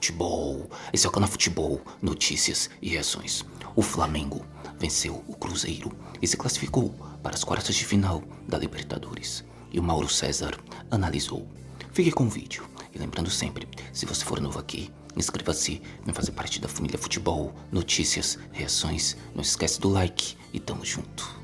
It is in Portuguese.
Futebol. Esse é o canal Futebol, notícias e reações. O Flamengo venceu o Cruzeiro e se classificou para as quartas de final da Libertadores. E o Mauro César analisou. Fique com o vídeo. E lembrando sempre, se você for novo aqui, inscreva-se, vem fazer parte da família Futebol, notícias, reações. Não esquece do like e tamo junto.